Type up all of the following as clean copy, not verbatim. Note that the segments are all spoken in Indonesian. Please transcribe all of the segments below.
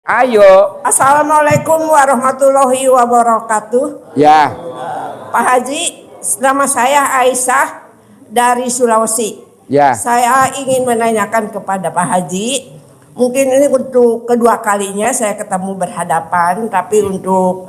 Ayo. Assalamualaikum warahmatullahi wabarakatuh. Ya. Pak Haji, nama saya Aisyah dari Sulawesi. Ya. Saya ingin menanyakan kepada Pak Haji, mungkin ini untuk kedua kalinya saya ketemu berhadapan, tapi untuk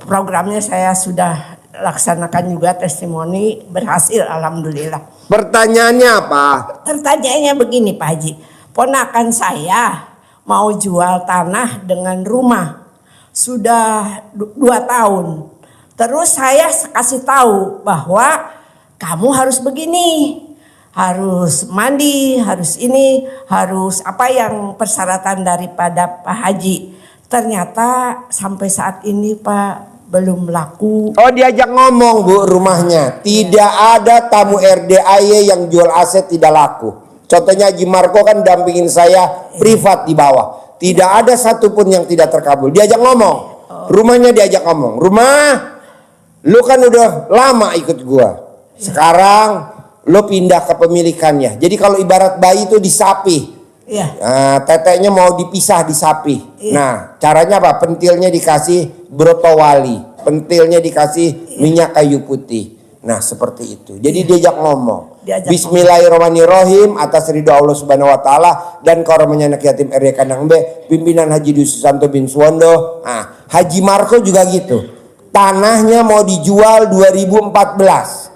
programnya saya sudah laksanakan juga, testimoni berhasil, alhamdulillah. Pertanyaannya apa? Pertanyaannya begini Pak Haji, ponakan saya mau jual tanah dengan rumah sudah 2 tahun. Terus saya kasih tahu bahwa kamu harus begini, harus mandi, harus ini, harus apa yang persyaratan daripada Pak Haji. Ternyata sampai saat ini Pak belum laku. Oh, diajak ngomong Bu rumahnya. Tidak ada tamu RDAY yang jual aset tidak laku. Contohnya Haji Marco kan dampingin saya privat di bawah. Tidak ada satupun yang tidak terkabul. Diajak ngomong. Rumahnya diajak ngomong. Rumah, lu kan udah lama ikut gua. Sekarang lu pindah ke pemilikannya. Jadi kalau ibarat bayi itu disapi. Nah, teteknya mau dipisah disapi. Nah, caranya apa? Pentilnya dikasih brotowali. Pentilnya dikasih minyak kayu putih. Nah, seperti itu. Jadi diajak ngomong. Bismillahirrahmanirrahim, atas ridho Allah Subhanahu wa taala dan karunia anak yatim RD Kandang B, pimpinan Haji Dwi Susanto bin Suwondo. Nah, Haji Marco juga gitu. Tanahnya mau dijual 2014.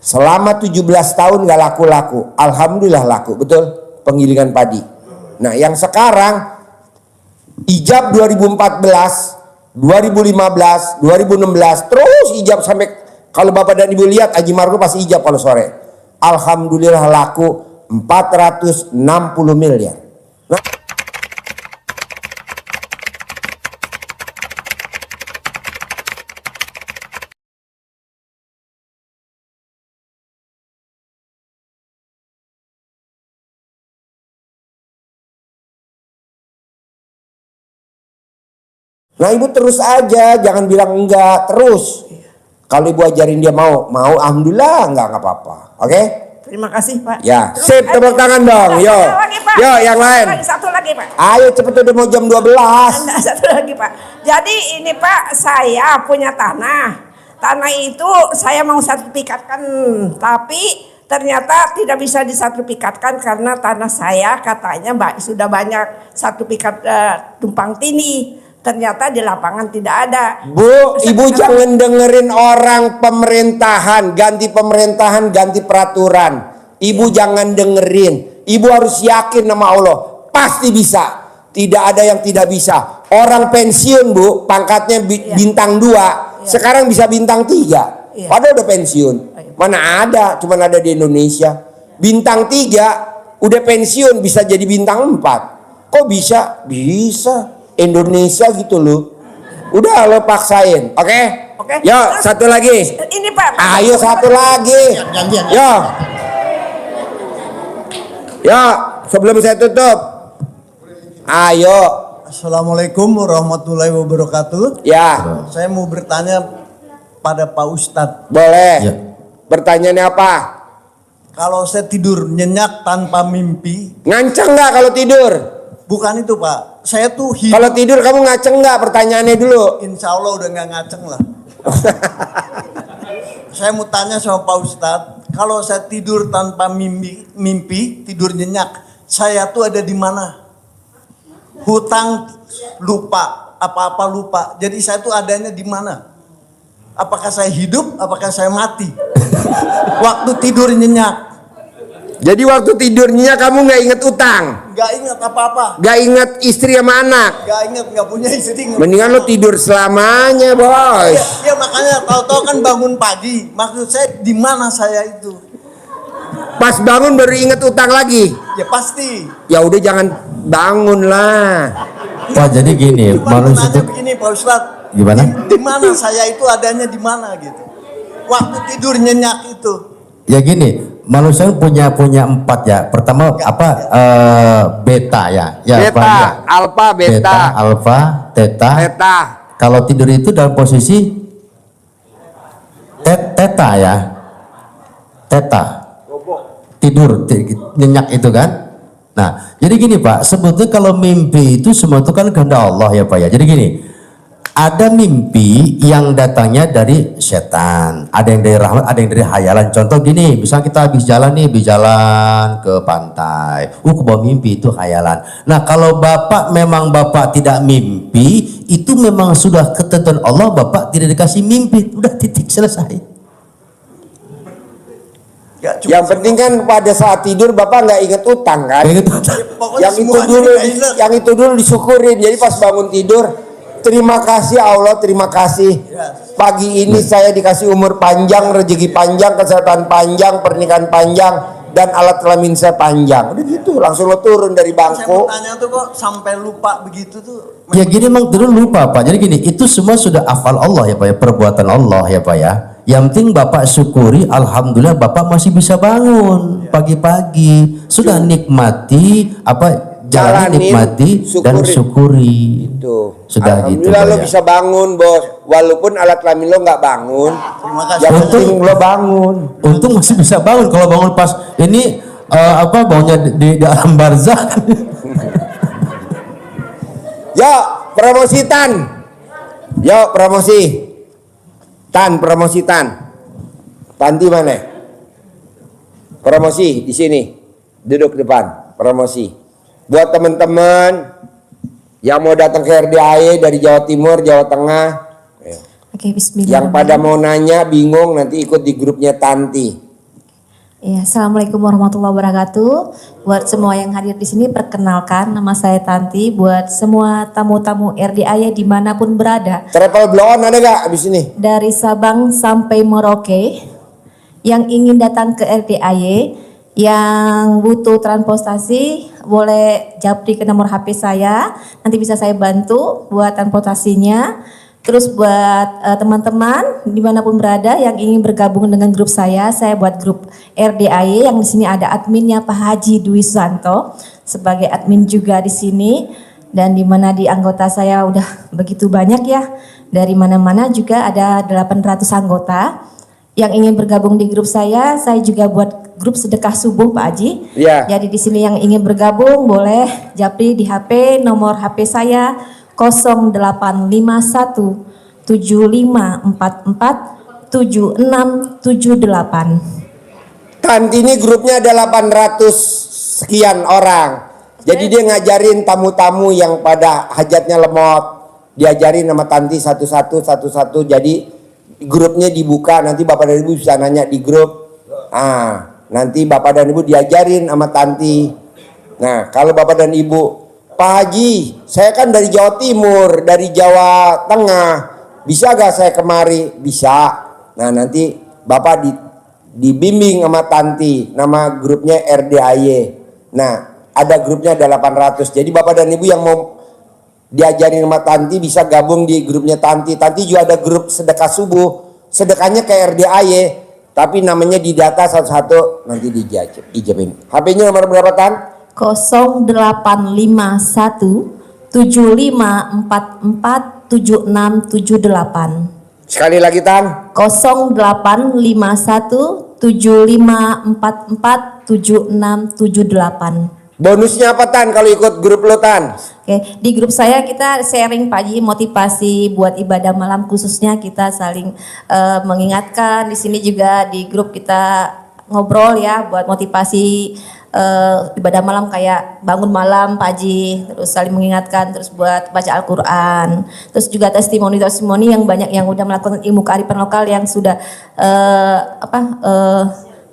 Selama 17 tahun gak laku-laku. Alhamdulillah laku, betul? Penggilingan padi. Nah, yang sekarang ijab 2014, 2015, 2016 terus ijab sampai kalau Bapak dan Ibu lihat Haji Marco pasti ijab kalau sore. Alhamdulillah laku 460 miliar. Nah, Ibu terus aja, jangan bilang enggak, terus. Kalau Ibu ajarin dia mau, alhamdulillah enggak apa-apa. Oke? Terima kasih Pak. Ya, sip, tepuk tangan dong. Yo. Yo, yang lain. Satu lagi Pak. Ayo cepet, udah mau jam 12. Satu lagi Pak. Jadi ini Pak, saya punya tanah. Tanah itu saya mau sertifikatkan, tapi ternyata tidak bisa disertifikatkan karena tanah saya katanya sudah banyak sertifikat tumpang tindih. Ternyata di lapangan tidak ada. Bu, Ibu jangan dengerin orang pemerintahan, ganti peraturan. Ibu jangan dengerin. Ibu harus yakin sama Allah, pasti bisa. Tidak ada yang tidak bisa. Orang pensiun Bu, pangkatnya bintang 2, sekarang bisa bintang 3. Padahal udah pensiun. Mana ada, cuma ada di Indonesia. Bintang 3 udah pensiun bisa jadi bintang 4. Kok bisa? Bisa. Indonesia gitu loh. Udah lo paksain, oke? Oke. Yo, satu lagi. Ini Pak. Ayo satu lagi. Yo. Yo, sebelum saya tutup. Ayo. Assalamualaikum warahmatullahi wabarakatuh. Ya. Saya mau bertanya pada Pak Ustadz. Boleh. Ya. Pertanyaannya apa? Kalau saya tidur nyenyak tanpa mimpi. Nganceng nggak kalau tidur? Bukan itu Pak. Saya tuh hidup. Kalau tidur kamu ngaceng nggak? Pertanyaannya dulu. Insya Allah udah nggak ngaceng lah. Saya mau tanya sama Pak Ustadz. Kalau saya tidur tanpa mimpi, tidur nyenyak, saya tuh ada di mana? Hutang lupa, apa-apa lupa. Jadi saya tuh adanya di mana? Apakah saya hidup? Apakah saya mati? Waktu tidur nyenyak. Jadi waktu tidurnya kamu nggak inget utang? Gak ingat apa-apa. Gak inget istri sama anak? Gak ingat, gak punya istri. Mendingan lo tidur selamanya, bos. Ya makanya tahu-tahu kan bangun pagi. Maksud saya di mana saya itu? Pas bangun baru inget utang lagi? Ya pasti. Ya udah jangan bangun lah. Wah, jadi gini, manusia itu begini Pak Ustadz. Gimana? Di mana saya itu adanya di mana gitu? Waktu tidur nyenyak itu. Ya gini, manusia punya 4 ya. Pertama beta ya. Beta, ya? alfa, beta, alfa, theta. Theta. Kalau tidur itu dalam posisi theta ya. Theta. Tidur nyenyak itu kan. Nah, jadi gini Pak, sebetulnya kalau mimpi itu semua itu kan kehendak Allah ya Pak ya. Jadi gini, ada mimpi yang datangnya dari setan, ada yang dari rahmat, ada yang dari hayalan. Contoh gini, misalnya kita habis jalan ke pantai, ke bawah mimpi itu hayalan. Nah, kalau Bapak memang Bapak tidak mimpi, itu memang sudah ketentuan Allah, Bapak tidak dikasih mimpi, udah titik selesai. Ya, cuma Yang penting kan pada saat tidur Bapak nggak inget utang kan? Kayak gitu. pokoknya Yang itu semuanya dulu, diingat. yang itu dulu disyukurin. Jadi pas bangun tidur, terima kasih Allah, terima kasih. Pagi ini saya dikasih umur panjang, rezeki panjang, kesehatan panjang, pernikahan panjang, dan alat kelamin saya panjang. Udah gitu, langsung lo turun dari Saya mau bangku. tanya tuh kok sampai lupa begitu tuh. Ya gini emang dulu lupa Pak. Jadi gini, itu semua sudah hafal Allah ya Pak ya, perbuatan Allah ya Pak ya. Yang penting Bapak syukuri, alhamdulillah Bapak masih bisa bangun pagi-pagi. Sudah nikmati jalani, Jalanin, nikmati dan syukuri. Itu. Sudah gitu, Alhamdulillah Pak, lo ya. bisa bangun bos, walaupun alat kelamin lo nggak bangun. Terima kasih. Yang penting lo bangun. Untung masih bisa bangun. Kalau bangun pas ini bangunnya di alam barzah. Yo, promosi Tan. Yo, promosi. Promosi Tan. Tanti mana? Promosi di sini. Duduk depan. Promosi. Buat teman-teman yang mau datang ke RDAE dari Jawa Timur, Jawa Tengah, Oke, bismillah. yang pada mau nanya, bingung, nanti ikut di grupnya Tanti. Ya, assalamualaikum warahmatullahi wabarakatuh. Buat semua yang hadir di sini, perkenalkan nama saya Tanti. Buat semua tamu-tamu RDAY dimanapun berada, Travel blow on ada gak abis ini? dari Sabang sampai Merauke, yang ingin datang ke RDAY, yang butuh transportasi, boleh japri ke nomor HP saya. Nanti bisa saya bantu buat transportasinya. Terus buat teman-teman dimanapun berada yang ingin bergabung dengan grup saya buat grup RDAY yang di sini ada adminnya Pak Haji Dwi Susanto sebagai admin juga di sini, dan di mana di anggota saya udah begitu banyak ya, dari mana-mana juga ada 800 anggota yang ingin bergabung di grup saya juga buat grup sedekah subuh Pak Haji. Iya. Jadi di sini yang ingin bergabung boleh japri di HP, nomor HP saya 0851 7544 7678. Tanti ini grupnya ada 800 sekian orang. Jadi dia ngajarin tamu-tamu yang pada hajatnya lemot, diajarin sama Tanti satu-satu. Jadi grupnya dibuka, nanti Bapak dan Ibu bisa nanya di grup. Nanti Bapak dan Ibu diajarin sama Tanti. Nah, kalau Bapak dan Ibu, Pak Haji, saya kan dari Jawa Timur, dari Jawa Tengah, bisa gak saya kemari? Bisa. Nah, nanti Bapak dibimbing sama Tanti, nama grupnya RDAY. Nah, ada grupnya ada 800. Jadi Bapak dan Ibu yang mau diajarin sama Tanti bisa gabung di grupnya Tanti. Tanti juga ada grup sedekah subuh. Sedekahnya kayak RDAY, tapi namanya didata satu-satu, nanti dijawabin. HP-nya nomor berapa, Tan? 0851 7544 7678. Sekali lagi, Tan. 0851 7544 7678. Bonusnya apa, Tan, kalau ikut grup lo, Tan? Oke, di grup saya kita sharing Pak Haji, motivasi buat ibadah malam, khususnya kita saling mengingatkan. Di sini juga di grup kita ngobrol ya buat motivasi ibadah malam, kayak bangun malam Pak Haji, terus saling mengingatkan, terus buat baca Al-Quran, terus juga testimoni yang banyak yang udah melakukan ilmu kearifan lokal yang sudah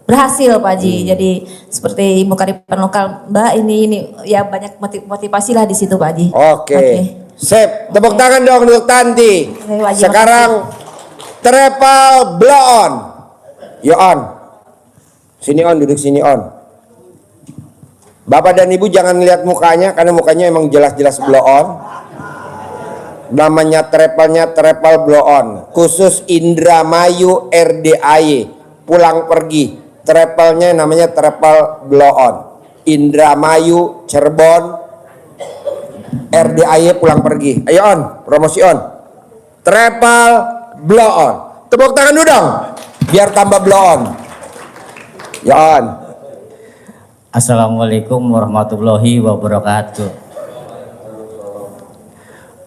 berhasil Pak Haji. Jadi seperti ilmu kearifan lokal Mbak, ini ya banyak motivasi lah di situ Pak Haji. Oke. Sip, tepuk tangan dong untuk Tanti. Oke, Pak Haji, Sekarang travel blow on. Yo on. Sini on, duduk sini on. Bapak dan Ibu jangan lihat mukanya, karena mukanya emang jelas-jelas blow on. Namanya travel blow on. Khusus Indramayu RDAY. Pulang pergi. Travelnya namanya travel blow on. Indramayu, Cirebon, RDAY pulang pergi. Ayo on, promosi on. Travel blow on. Tepuk tangan dulu dong, biar tambah blow on. Ya on. Assalamualaikum warahmatullahi wabarakatuh.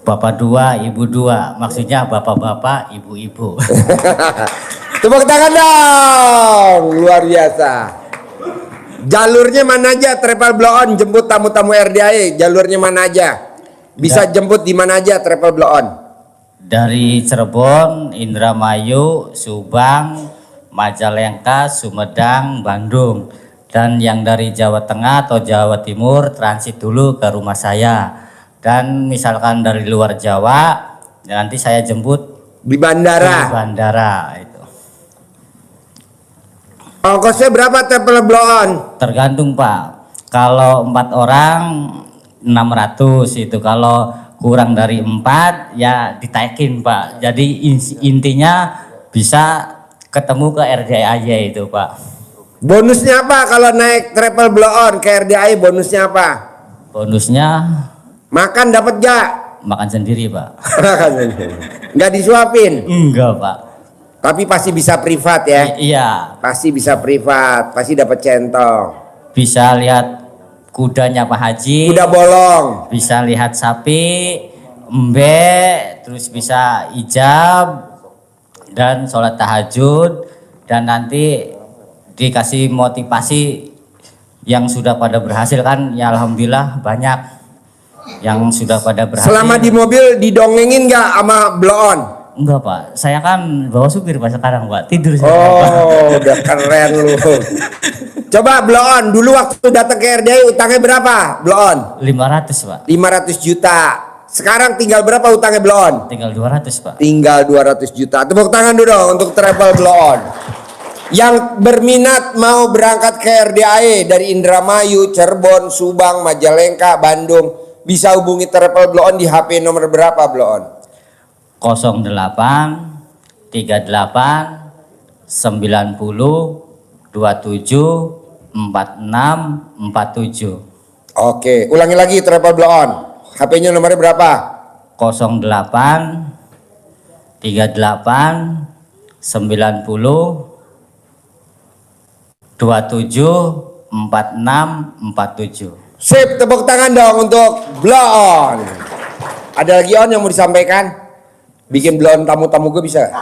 Bapak dua, ibu dua, maksudnya bapak-bapak, ibu-ibu. Tepuk tangan dong, luar biasa. Jalurnya mana aja travel blow on jemput tamu-tamu RDAE? Jalurnya mana aja? Bisa jemput di mana aja travel blow on? Dari Cirebon, Indramayu, Subang, Majalengka, Sumedang, Bandung. Dan yang dari Jawa Tengah atau Jawa Timur transit dulu ke rumah saya. Dan misalkan dari luar Jawa, nanti saya jemput Di di bandara. bandara itu. Ongkosnya berapa travel blow on? Tergantung Pak. Kalau 4 orang 600 itu. Kalau kurang dari 4 ya ditaikin Pak. Jadi intinya bisa ketemu ke RDAY itu Pak. Bonusnya apa kalau naik travel blow on ke RDAE? Bonusnya apa? Bonusnya Makan dapat gak? makan sendiri Pak. Nggak disuapin, Enggak Pak. tapi pasti bisa privat ya. Iya, Pasti bisa privat, pasti dapat centong. bisa lihat kudanya Pak Haji. Udah bolong. Bisa lihat sapi, embe, terus bisa ijab dan sholat tahajud, dan nanti dikasih motivasi yang sudah pada berhasil kan ya, alhamdulillah banyak yang sudah pada berhasil. Selama di mobil didongengin nggak sama blow on? Enggak Pak, saya kan bawa supir Pak sekarang Pak, tidur saya Pak. Oh, udah keren lu. Coba blow on, dulu waktu datang ke RDAE utangnya berapa? Blow on 500 Pak, 500 juta. Sekarang tinggal berapa utangnya blow on? tinggal 200 Pak. Tinggal 200 juta. Tepuk tangan dulu dong untuk travel blow on. Yang berminat mau berangkat ke RDAE dari Indramayu, Cirebon, Subang, Majalengka, Bandung, bisa hubungi travel blow on di HP nomor berapa blow on? 08 38 90 27 46 47. Oke, ulangi lagi travel blow on. HP-nya nomornya berapa? 08 38 90 27 46 47. Sip, tepuk tangan dong untuk blow on. Ada lagi on yang mau disampaikan? Bikin blow on tamu-tamu gue bisa?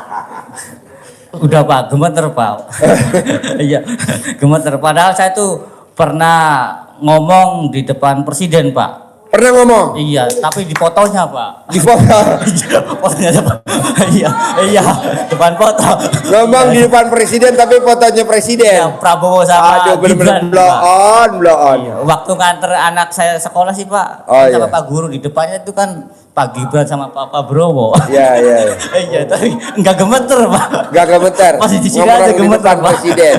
Udah Pak, gemeter Pak. Iya, gemeter. Padahal saya tuh pernah ngomong di depan presiden Pak. Pernah ngomong? Iya, tapi di fotonya Pak. Di foto. Iya, fotonya Pak. Iya, iya, depan foto. Ngomong di depan presiden tapi fotonya Ya, presiden. Prabowo sama Aduh, bener-bener Gibran, blow Pak. on, blow on. Iya, waktu nganter anak saya sekolah sih Pak, Oh, sama iya. Pak Guru di depannya itu kan Pak Gibran sama Pak Prabowo. Iya, iya, iya. Iya, tapi nggak gemeter Pak. Gak gemeter. Masih di sini Ngomong aja di gemeter, depan Pak. presiden.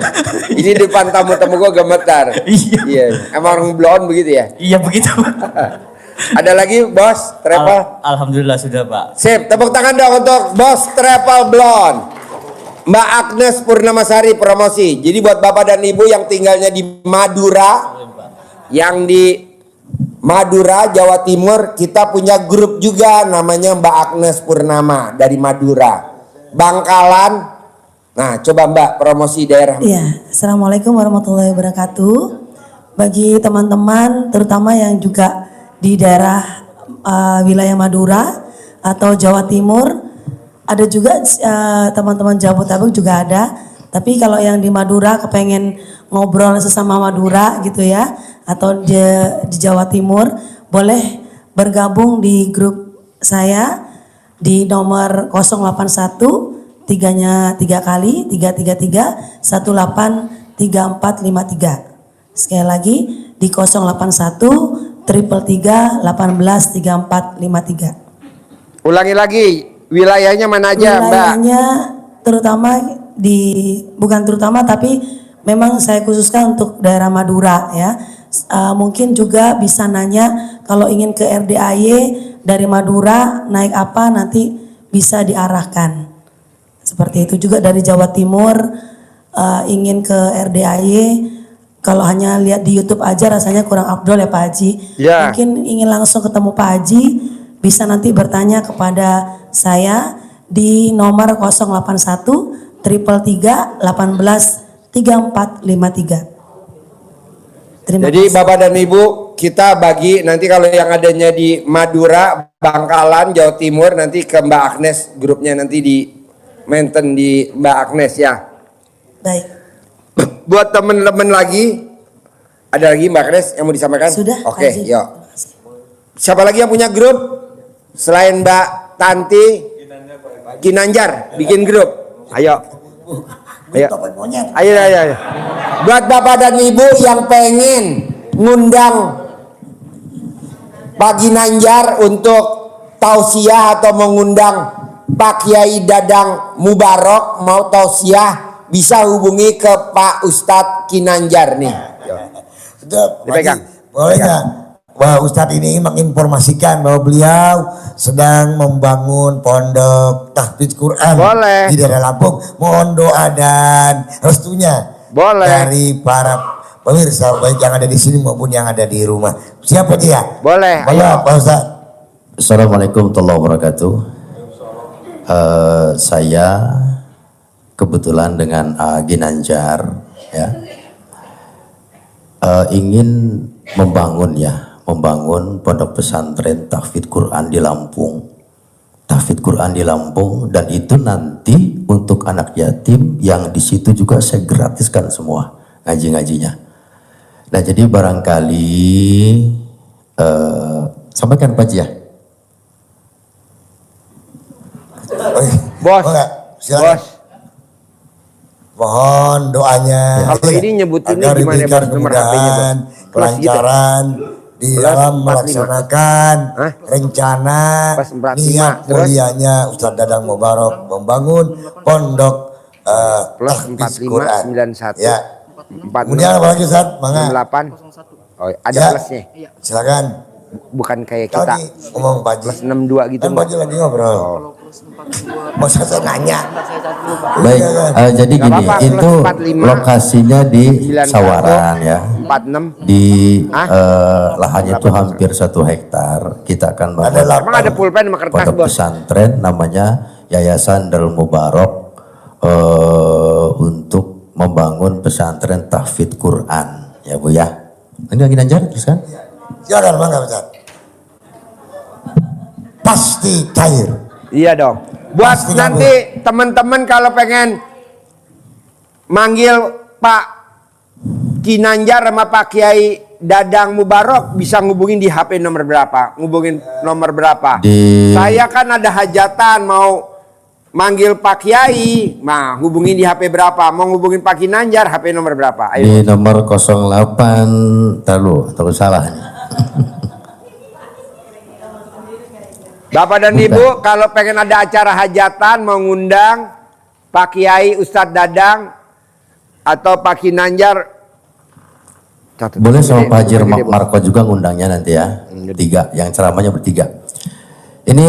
Ini depan tamu-tamu gue gemetar. Iya. Iya. Emang orang blow on begitu ya? Iya begitu. Ada lagi bos travel? Alhamdulillah sudah Pak. Sip, tepuk tangan dong untuk bos travel blow on. Mbak Agnes Purnamasari promosi. Jadi buat bapak dan ibu yang tinggalnya di Madura, yang di Madura, Jawa Timur, kita punya grup juga namanya Mbak Agnes Purnama dari Madura. Bangkalan. Nah, coba Mbak promosi daerah. Iya, Assalamualaikum warahmatullahi wabarakatuh. Bagi teman-teman, terutama yang juga di daerah wilayah Madura atau Jawa Timur, ada juga teman-teman Jabodetabek juga ada. Tapi kalau yang di Madura kepengen ngobrol sesama Madura gitu ya, atau di Jawa Timur, boleh bergabung di grup saya di nomor 081 3-nya 3 kali 333 183453. Sekali lagi di 081 333 183453. Ulangi lagi, wilayahnya mana aja Mbak? Wilayahnya terutama bukan terutama tapi memang saya khususkan untuk daerah Madura ya. Mungkin juga bisa nanya kalau ingin ke RDAY dari Madura naik apa nanti bisa diarahkan. Seperti itu juga dari Jawa Timur ingin ke RDAY, kalau hanya lihat di YouTube aja rasanya kurang afdol ya Pak Haji. Ya. Mungkin ingin langsung ketemu Pak Haji, bisa nanti bertanya kepada saya di nomor 081 333 18 3453. Terima Jadi kasih. Bapak dan Ibu, kita bagi nanti kalau yang adanya di Madura, Bangkalan, Jawa Timur, nanti ke Mbak Agnes, grupnya nanti di maintain di Mbak Agnes ya. Baik. Buat teman-teman lagi, ada lagi Mbak Agnes yang mau disampaikan? Sudah. Oke, Haji. yuk. Siapa lagi yang punya grup? Selain Mbak Tanti, Kinanjar, bikin grup. Ayo. Ayo. Ayo. Buat Bapak dan Ibu yang pengen ngundang Pak Ginanjar untuk tausiah atau mengundang Pak Kiai Dadang Mubarok mau tausiah, bisa hubungi ke Pak Ustadz Kinanjar nih. Dipegang. Boleh nggak? Wah, Ustadz ini menginformasikan bahwa beliau sedang membangun pondok tahfidz Quran Boleh. di daerah Lampung. Mohon doa dan restunya Boleh. dari para pemirsa baik yang ada di sini maupun yang ada di rumah. Siapa dia? Boleh, Boleh, ayo. Pak Ustadz. Assalamualaikum warahmatullahi wabarakatuh. Saya kebetulan dengan Ginanjar ya ingin membangun pondok pesantren tahfidz Quran di Lampung. Tahfidz Quran di Lampung, dan itu nanti untuk anak yatim yang di situ juga saya gratiskan semua ngaji-ngajinya. Nah, jadi barangkali sampaikan Pak Ji ya. Bos. Boleh, silakan. Bos. Mohon doanya. Kalau ini nyebutinnya agar gimana, diberikan Bos? Nomor HP-nya, kemudahan, Bos? kelancaran di Plus dalam 45. melaksanakan Hah? rencana Plus 45. niat Terus? mulianya Ustadz Dadang Mubarok membangun pondok Plus tahfidz 45 Quran. 91. Ya. 46. Kemudian apa lagi Ustadz? Mangga. 68. Oh, ada Ya. plusnya. Silakan. Bukan kayak kita. Lagi ngomong Pak Haji. Plus 62 gitu. Kan Pak Haji lagi ngobrol. Masa saya nanya? Baik, jadi Nggak gini, apa-apa, itu plus 45, lokasinya di 91, Sawaran ya. 46. Di Hah? lahannya itu hampir 1 hektar. Kita akan Ada bangun Emang ada pulpen sama kertas, pondok Bos? pesantren namanya Yayasan Darul Mubarok untuk membangun pesantren tahfidz Quran ya Bu ya. Ini lagi Ginanjar terus kan? Silakan Mangga Ustadz. Pasti cair. Iya dong. Buat Pasti nanti teman-teman kalau pengen manggil Pak Kinanjar sama Pak Kiai Dadang Mubarok, bisa ngubungin di HP nomor berapa? Ngubungin nomor berapa? Saya kan ada hajatan mau manggil Pak Kiai, nah hubungin di HP berapa? Mau ngubungin Pak Kinanjar, HP nomor berapa? Di Ayo. nomor 08 terlalu salah nih. Bapak dan Ibu, kalau pengen ada acara hajatan mengundang Pak Kiai Ustadz Dadang atau Pak Kinanjar, Boleh sama Gede, Pak Haji gede, Bos. Marco juga ngundangnya nanti ya. 3, yang ceramahnya bertiga. Ini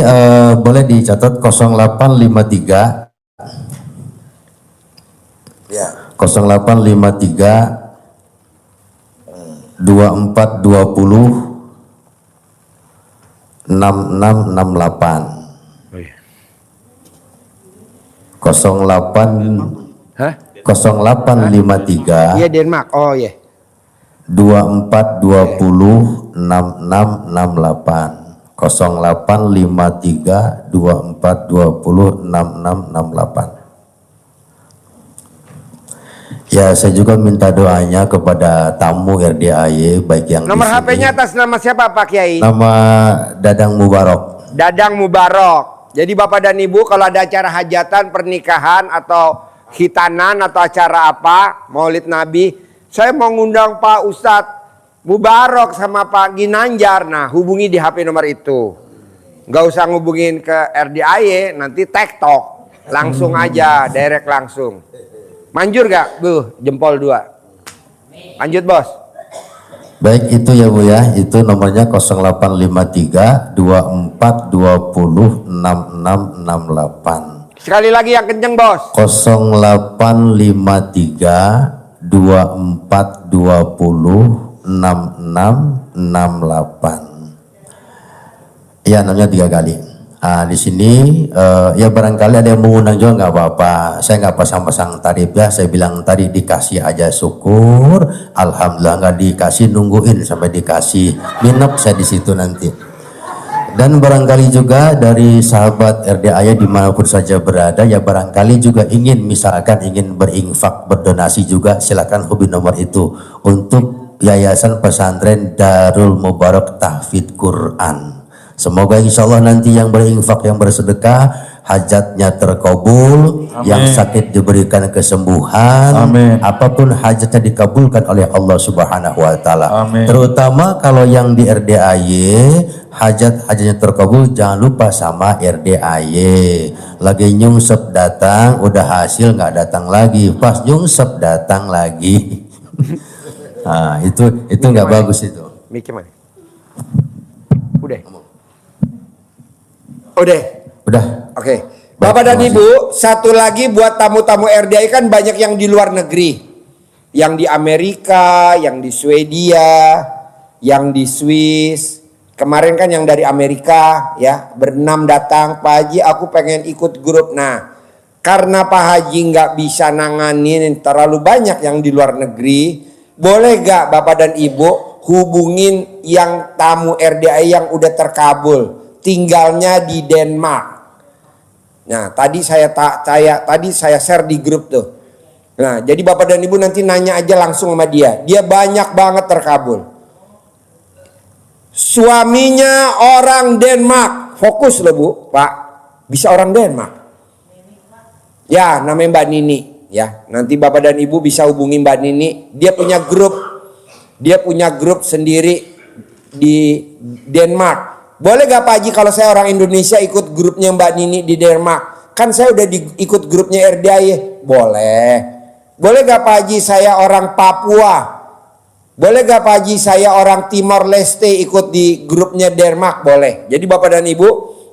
boleh dicatat 0853 Ya. 0853 2420 6668 Hah? 0853 Iya Denmark. Oh iya. 2420 6668 0853 2420 6668. Ya, saya juga minta doanya kepada tamu RDAY baik yang Nomor di sini. HP-nya atas nama siapa Pak Kiai? Nama Dadang Mubarok. Dadang Mubarok. Jadi Bapak dan Ibu kalau ada acara hajatan, pernikahan atau khitanan atau acara apa, Maulid Nabi, saya mau ngundang Pak Ustadz Mubarok sama Pak Ginanjar. Nah, hubungi di HP nomor itu. Nggak usah ngubungin ke RDAY, nanti tektok. Langsung aja, direct langsung. Manjur gak? Jempol 2. Lanjut Bos. Baik, itu ya Bu ya. Itu nomornya 0853 2420 6668. Sekali lagi yang kenceng Bos. 0853 2420 6668. Ya, namanya 3 kali. Di sini ya barangkali ada yang mengundang juga nggak apa-apa. Saya nggak pasang-pasang tarif ya. Saya bilang tadi dikasih aja syukur. Alhamdulillah, nggak dikasih nungguin sampai dikasih. Nginep saya di situ nanti. Dan barangkali juga dari sahabat RDAY dimanapun saja berada ya barangkali juga ingin misalkan ingin berinfak berdonasi juga silakan hubungi nomor itu untuk Yayasan Pesantren Darul Mubarak Tahfidz Quran. Semoga insya Allah nanti yang berinfak yang bersedekah hajatnya terkabul, yang sakit diberikan kesembuhan, apapun hajatnya dikabulkan oleh Allah Subhanahu wa taala. Terutama kalau yang di RDAY hajatnya terkabul, jangan lupa sama RDAY. Lagi nyungsep datang, udah hasil nggak datang lagi, pas nyungsep datang lagi. Nah, itu nggak bagus itu. Mikir mana? Udah. Udah. Oke. Bapak dan Ibu, satu lagi buat tamu-tamu RDAY kan banyak yang di luar negeri. Yang di Amerika, yang di Swedia, yang di Swiss. Kemarin kan yang dari Amerika ya, berenam datang, Pak Haji aku pengen ikut grup. Nah, karena Pak Haji nggak bisa nanganin terlalu banyak yang di luar negeri, boleh gak Bapak dan Ibu hubungin yang tamu RDAY yang udah terkabul, tinggalnya di Denmark. Nah, tadi saya share di grup tuh. Nah, jadi Bapak dan Ibu nanti nanya aja langsung sama dia. Dia banyak banget terkabul. Suaminya orang Denmark. Fokus loh Bu, Pak. Bisa orang Denmark. Ya, namanya Mbak Nini. Ya, nanti Bapak dan Ibu bisa hubungi Mbak Nini. Dia punya grup sendiri di Denmark. Boleh gak Pak Haji kalau saya orang Indonesia ikut grupnya Mbak Nini di Denmark? Kan saya udah ikut grupnya RDAY. Boleh. Boleh gak Pak Haji saya orang Papua? Boleh gak Pak Haji saya orang Timor Leste ikut di grupnya Denmark? Boleh. Jadi Bapak dan Ibu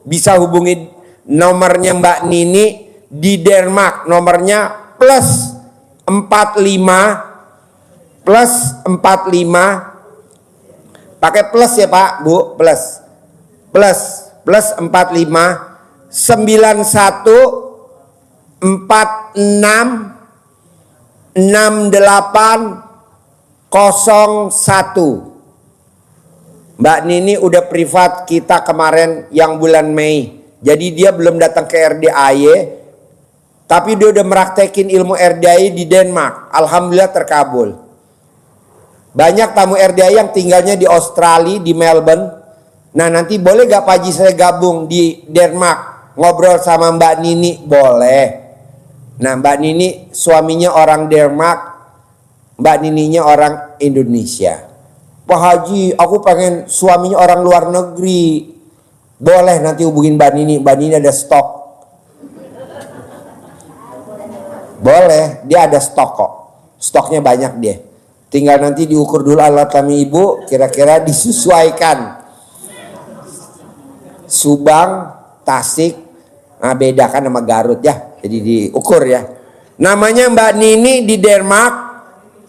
bisa hubungi nomornya Mbak Nini di Denmark. Nomornya plus 45 pakai plus ya Pak Bu, plus 45 91 46 68 01. Mbak Nini udah privat kita kemarin yang bulan Mei. Jadi dia belum datang ke RDAY, tapi dia udah meraktekin ilmu RDAY di Denmark. Alhamdulillah terkabul. Banyak tamu RDAY yang tinggalnya di Australia, di Melbourne. Nah nanti boleh gak Pak Haji saya gabung di Denmark, ngobrol sama Mbak Nini? Boleh. Nah Mbak Nini suaminya orang Denmark, Mbak Nininya orang Indonesia. Pak Haji aku pengen suaminya orang luar negeri. Boleh, nanti hubungin Mbak Nini. Mbak Nini ada stok. Boleh, dia ada stok kok. Stoknya banyak dia. Tinggal nanti diukur dulu alat kami Ibu, kira-kira disesuaikan. Subang, Tasik, nah beda kan sama Garut ya. Jadi diukur ya. Namanya Mbak Nini di Denmark,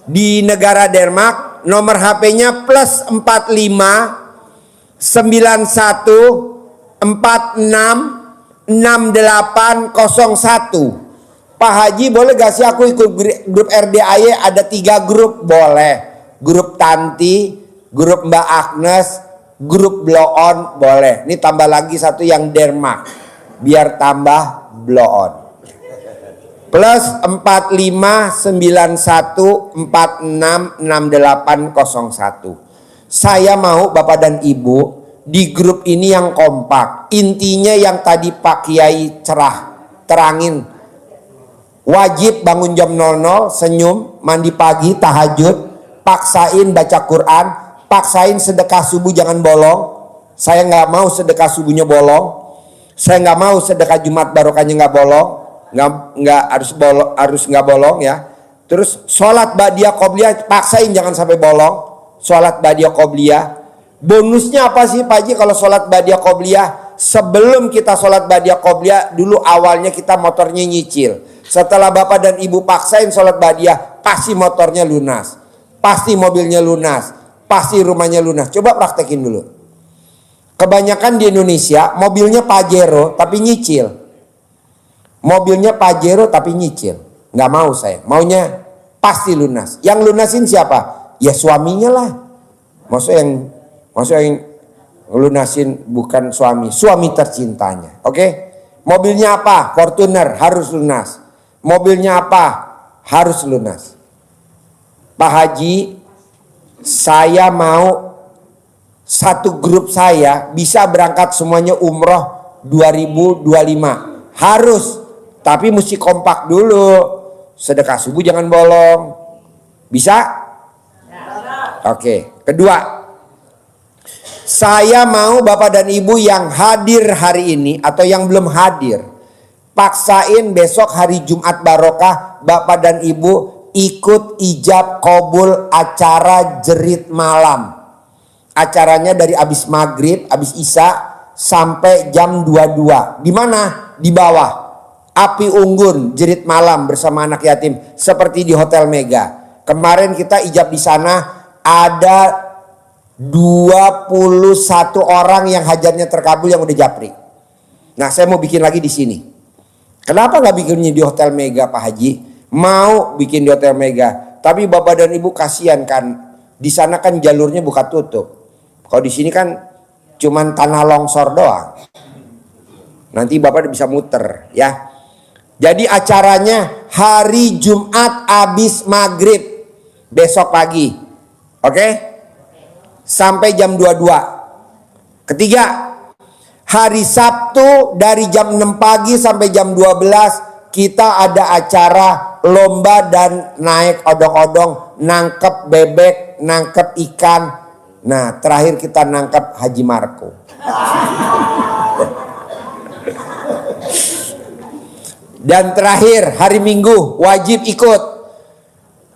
di negara Denmark. Nomor HP-nya plus 45 91 46 6801. Pak Haji boleh gak sih aku ikut grup RDAY? Ada 3 grup. Boleh. Grup Tanti, grup Mbak Agnes, grup Blow On. Boleh. Ini tambah lagi satu yang Denmark, biar tambah Blow On. Plus 45 91 46 6801. Saya mau Bapak dan Ibu di grup ini yang kompak. Intinya yang tadi Pak Kiai terangin. Wajib bangun jam 00, senyum, mandi pagi, tahajud, paksain baca Quran, paksain sedekah subuh jangan bolong. Saya nggak mau sedekah subuhnya bolong. Saya nggak mau sedekah Jumat barokahnya nggak bolong. Nggak harus nggak bolong ya. Terus sholat ba'diyah qobliyah paksain jangan sampai bolong. Sholat ba'diyah qobliyah. Bonusnya apa sih Pak Haji kalau sholat ba'diyah qobliyah? Sebelum kita sholat ba'diyah qobliyah dulu awalnya kita motornya nyicil. Setelah Bapak dan Ibu paksain sholat ba'diyah, pasti motornya lunas, pasti mobilnya lunas, pasti rumahnya lunas. Coba praktekin dulu. Kebanyakan di Indonesia mobilnya Pajero tapi nyicil. Mobilnya Pajero tapi nyicil. Nggak mau saya. Maunya pasti lunas. Yang lunasin siapa? Ya suaminya lah. Maksudnya yang lunasin bukan suami. Suami tercintanya. Oke? Mobilnya apa? Fortuner harus lunas. Mobilnya apa? Harus lunas. Pak Haji, saya mau satu grup saya bisa berangkat semuanya umroh 2025. Harus. Tapi mesti kompak dulu. Sedekah subuh jangan bolong. Bisa? Oke. Kedua, saya mau Bapak dan Ibu yang hadir hari ini atau yang belum hadir, paksain besok hari Jumat Barokah Bapak dan Ibu ikut ijab kabul acara jerit malam. Acaranya dari abis maghrib, abis isya sampai jam 22. Di mana? Di bawah. Api unggun jerit malam bersama anak yatim seperti di Hotel Mega. Kemarin kita ijab di sana ada 21 orang yang hajatnya terkabul yang udah japri. Nah, saya mau bikin lagi di sini. Kenapa nggak bikinnya di Hotel Mega, Pak Haji? Mau bikin di Hotel Mega, tapi Bapak dan Ibu kasihan kan. Di sana kan jalurnya buka tutup. Kalau di sini kan cuman tanah longsor doang. Nanti Bapak bisa muter, ya. Jadi acaranya hari Jumat abis maghrib besok pagi. Oke? Sampai jam 22. Ketiga, hari Sabtu dari jam 6 pagi sampai jam 12 kita ada acara lomba dan naik odong-odong, nangkep bebek, nangkep ikan. Nah, terakhir kita nangkep Haji Marco. Dan terakhir hari Minggu wajib ikut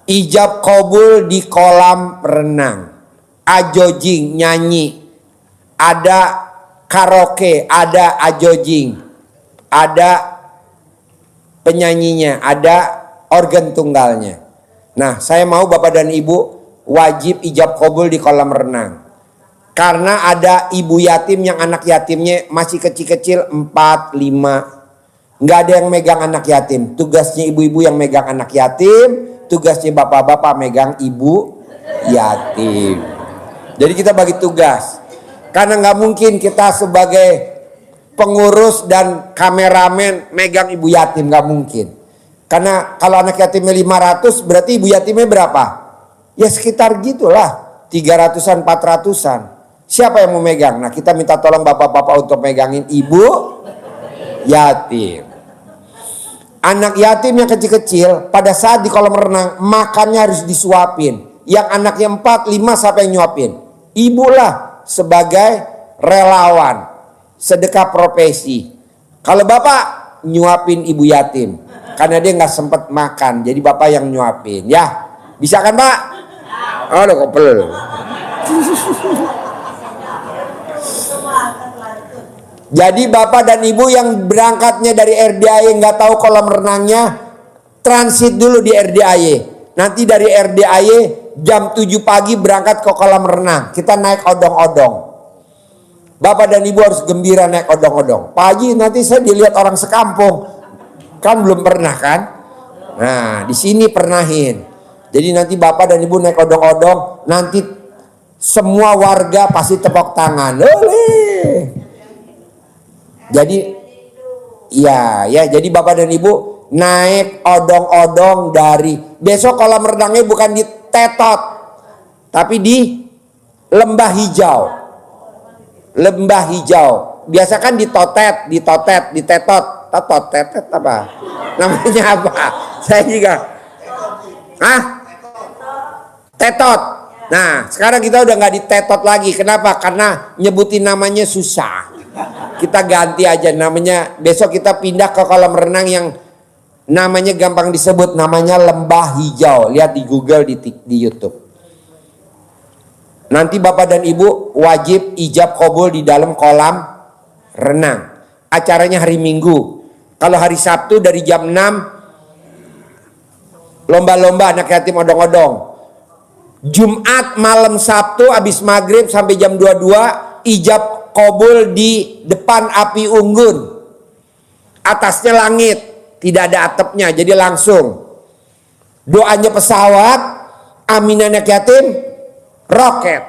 ijab kabul di kolam renang. Ajojing nyanyi, ada karaoke, ada ajojing, ada penyanyinya, ada organ tunggalnya. Nah, saya mau Bapak dan Ibu wajib ijab kabul di kolam renang. Karena ada ibu yatim yang anak yatimnya masih kecil-kecil 4, 5. Nggak ada yang megang anak yatim. Tugasnya ibu-ibu yang megang anak yatim, tugasnya bapak-bapak megang ibu yatim. Jadi kita bagi tugas. Karena nggak mungkin kita sebagai pengurus dan kameramen megang ibu yatim, nggak mungkin. Karena kalau anak yatimnya 500 berarti ibu yatimnya berapa? Ya sekitar gitulah, 300-an, 400-an. Siapa yang mau megang? Nah, kita minta tolong bapak-bapak untuk megangin ibu yatim. Anak yatim yang kecil-kecil pada saat di kolam renang makannya harus disuapin. Yang anaknya 4, 5 siapa yang nyuapin? Ibu lah sebagai relawan, sedekah profesi. Kalau bapak nyuapin ibu yatim karena dia nggak sempat makan, jadi bapak yang nyuapin, ya. Bisa kan, Pak? Oh, udah kopel. Jadi bapak dan ibu yang berangkatnya dari RDAY nggak tahu kolam renangnya, transit dulu di RDAY. Nanti dari RDAY jam 7 pagi berangkat ke kolam renang. Kita naik odong-odong. Bapak dan ibu harus gembira naik odong-odong. Pak Haji, nanti saya dilihat orang sekampung. Kan belum pernah kan? Nah, di sini pernahin. Jadi nanti bapak dan ibu naik odong-odong, nanti semua warga pasti tepuk tangan. Oleh. Jadi ya jadi bapak dan ibu naik odong-odong dari besok kolam renangnya bukan di Tetot tapi di Lembah Hijau. Lembah Hijau. Biasa kan di Totet, di Tetot. Tetot apa? Namanya apa? Saya juga. Hah? Tetot. Nah, sekarang kita udah nggak di Tetot lagi. Kenapa? Karena nyebutin namanya susah. Kita ganti aja namanya. Besok kita pindah ke kolam renang yang namanya gampang disebut, namanya Lembah Hijau. Lihat di Google, di YouTube. Nanti bapak dan ibu wajib ijab kabul di dalam kolam renang. Acaranya hari Minggu. Kalau hari Sabtu dari jam 6 lomba-lomba anak yatim odong-odong. Jumat malam Sabtu habis maghrib sampai jam 22 ijab kobul di depan api unggun. Atasnya langit, tidak ada atapnya, jadi langsung. Doanya pesawat, aminannya yatim, roket.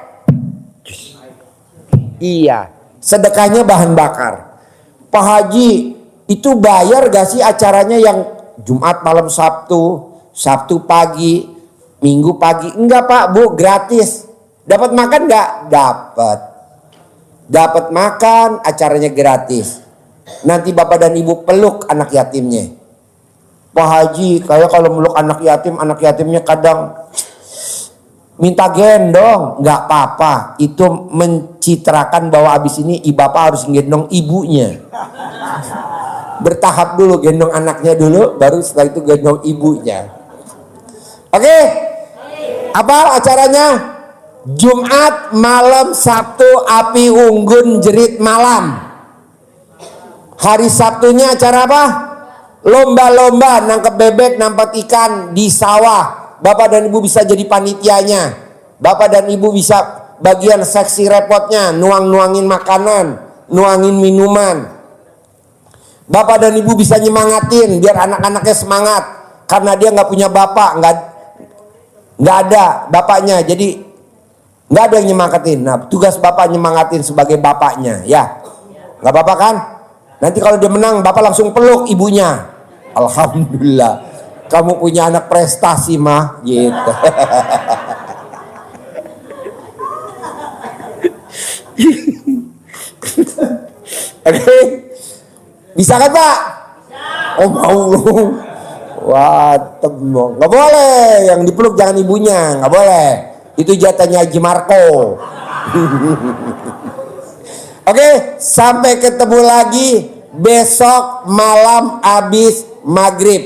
Iya, sedekahnya bahan bakar. Pak Haji, itu bayar gak sih acaranya yang Jumat malam Sabtu, Sabtu pagi, Minggu pagi? Enggak Pak, Bu, gratis. Dapat makan gak? Dapat. Dapat makan, acaranya gratis. Nanti Bapak dan Ibu peluk anak yatimnya. Pak Haji, kayak kalau meluk anak yatimnya kadang minta gendong. Nggak apa-apa, itu mencitrakan bahwa abis ini bapak harus gendong ibunya. Bertahap dulu, gendong anaknya dulu, baru setelah itu gendong ibunya. Oke? Apa acaranya? Jumat malam, Sabtu api unggun jerit malam. Hari Sabtunya acara apa? Lomba-lomba nangkep bebek, nangkep ikan di sawah. Bapak dan Ibu bisa jadi panitianya. Bapak dan Ibu bisa bagian seksi repotnya, nuang-nuangin makanan, nuangin minuman. Bapak dan Ibu bisa nyemangatin biar anak-anaknya semangat, karena dia nggak punya bapak, nggak ada bapaknya, jadi nggak ada yang nyemangatin. Nah, tugas bapak nyemangatin sebagai bapaknya, ya nggak apa-apa kan? Nanti kalau dia menang, bapak langsung peluk ibunya. Alhamdulillah, kamu punya anak prestasi mah, gitu. Oke, bisa kan Pak? Oh mau. Wah, nggak boleh. Yang dipeluk jangan ibunya, nggak boleh. Itu jatahnya Haji Marco. Oke, sampai ketemu lagi besok malam abis maghrib.